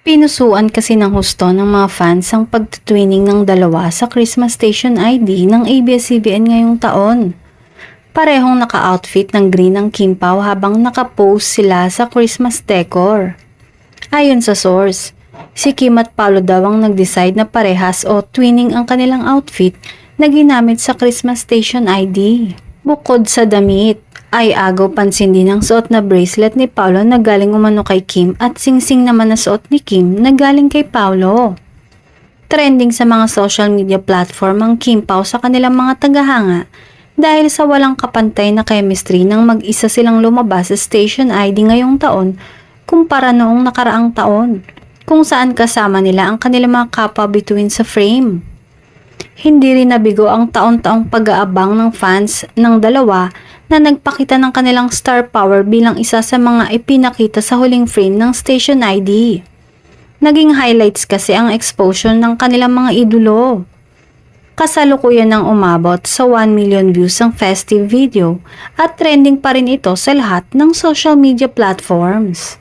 Pinusuan kasi ng husto ng mga fans ang pagtitwining ng dalawa sa Christmas Station ID ng ABS-CBN ngayong taon. Parehong naka-outfit ng green ang Kim Pao habang naka-pose sila sa Christmas decor. Ayon sa source, si Kim at Paolo daw ang nag-decide na parehas o twinning ang kanilang outfit na ginamit sa Christmas Station ID. Bukod sa damit, ay agaw pansin din ang suot na bracelet ni Paolo na galing umano kay Kim at singsing naman na suot ni Kim na galing kay Paolo. Trending sa mga social media platform ang Kim Pao sa kanilang mga tagahanga dahil sa walang kapantay na chemistry nang mag-isa silang lumabas sa Station ID ngayong taon kumpara noong nakaraang taon kung saan kasama nila ang kanilang mga kapwa bituin sa frame. Hindi rin nabigo ang taon-taong pag-aabang ng fans ng dalawa na nagpakita ng kanilang star power bilang isa sa mga ipinakita sa huling frame ng Station ID. Naging highlights kasi ang exposure ng kanilang mga idolo. Kasalukuyan ng umabot sa 1 million views ang festive video at trending pa rin ito sa lahat ng social media platforms.